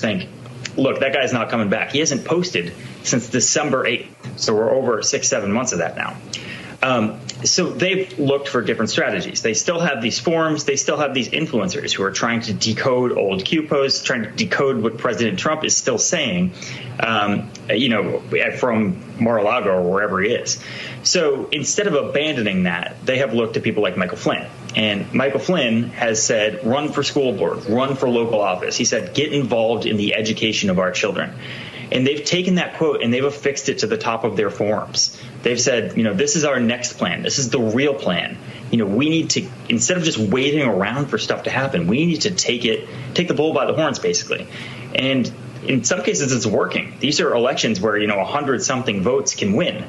think, look, that guy's not coming back. He hasn't posted since December 8th. So we're over 6-7 months of that now. So they've looked for different strategies. They still have these forums. They still have these influencers who are trying to decode old Q posts, trying to decode what President Trump is still saying, from Mar-a-Lago or wherever he is. So instead of abandoning that, they have looked to people like Michael Flynn. And Michael Flynn has said, run for school board, run for local office. He said, get involved in the education of our children. And they've taken that quote and they've affixed it to the top of their forums. They've said, this is our next plan. This is the real plan. We need to, instead of just waiting around for stuff to happen, we need to take the bull by the horns, basically. And in some cases, it's working. These are elections where, 100-something votes can win.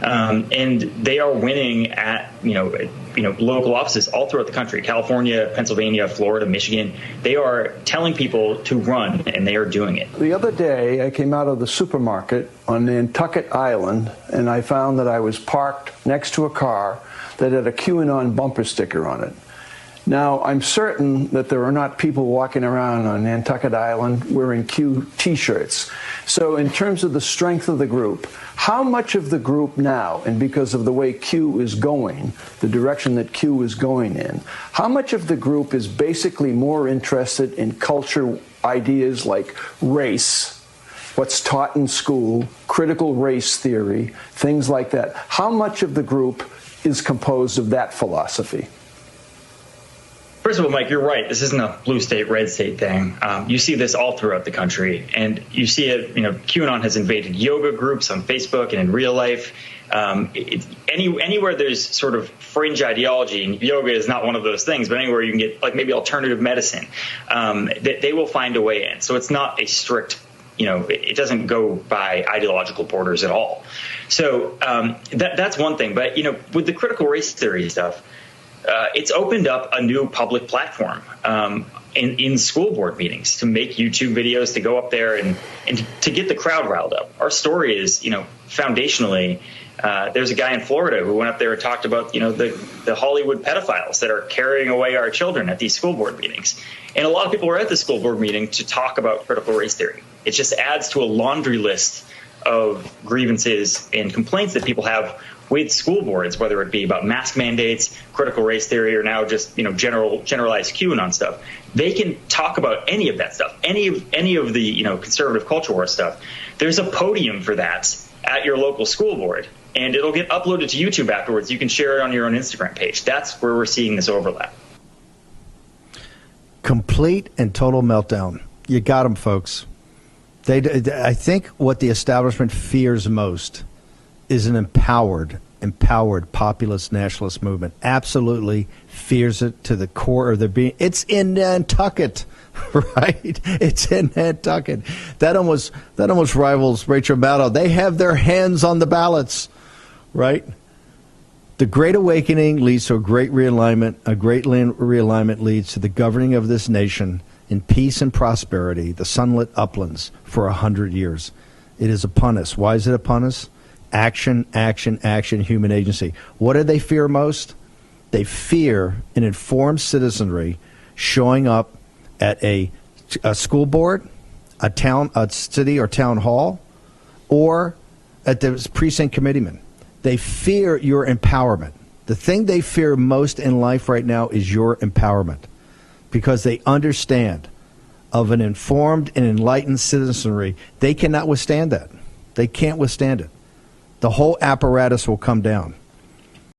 And they are winning at, local offices all throughout the country, California, Pennsylvania, Florida, Michigan. They are telling people to run, and they are doing it. The other day, I came out of the supermarket on Nantucket Island, and I found that I was parked next to a car that had a QAnon bumper sticker on it. Now, I'm certain that there are not people walking around on Nantucket Island wearing Q T-shirts. So in terms of the strength of the group, how much of the group now, and because of the way Q is going, the direction that Q is going in, how much of the group is basically more interested in culture ideas like race, what's taught in school, critical race theory, things like that? How much of the group is composed of that philosophy? First of all, Mike, you're right. This isn't a blue state, red state thing. You see this all throughout the country, and you see it. QAnon has invaded yoga groups on Facebook and in real life. Anywhere there's sort of fringe ideology, and yoga is not one of those things, but anywhere you can get like maybe alternative medicine, they will find a way in. So it's not a strict, it doesn't go by ideological borders at all. So that's one thing. But with the critical race theory stuff. It's opened up a new public platform in school board meetings to make YouTube videos, to go up there and to get the crowd riled up. Our story is, foundationally, there's a guy in Florida who went up there and talked about, the Hollywood pedophiles that are carrying away our children at these school board meetings. And a lot of people are at the school board meeting to talk about critical race theory. It just adds to a laundry list of grievances and complaints that people have with school boards, whether it be about mask mandates, critical race theory, or now just generalized QAnon stuff. They can talk about any of that stuff, any of the conservative culture war stuff. There's a podium for that at your local school board, and it'll get uploaded to YouTube afterwards. You can share it on your own Instagram page. That's where we're seeing this overlap. Complete and total meltdown. You got them, folks. I think what the establishment fears most is an empowered populist nationalist movement. Absolutely fears it to the core of their being. It's in Nantucket, right? It's in Nantucket. That almost rivals Rachel Maddow. They have their hands on the ballots, right? The Great Awakening leads to a great realignment. A great realignment leads to the governing of this nation in peace and prosperity, the sunlit uplands for 100 years. It is upon us. Why is it upon us? Action, action, action, human agency. What do they fear most? They fear an informed citizenry showing up at a school board, a city or town hall, or at the precinct committeeman. They fear your empowerment. The thing they fear most in life right now is your empowerment, because they understand of an informed and enlightened citizenry, they cannot withstand that. They can't withstand it. The whole apparatus will come down.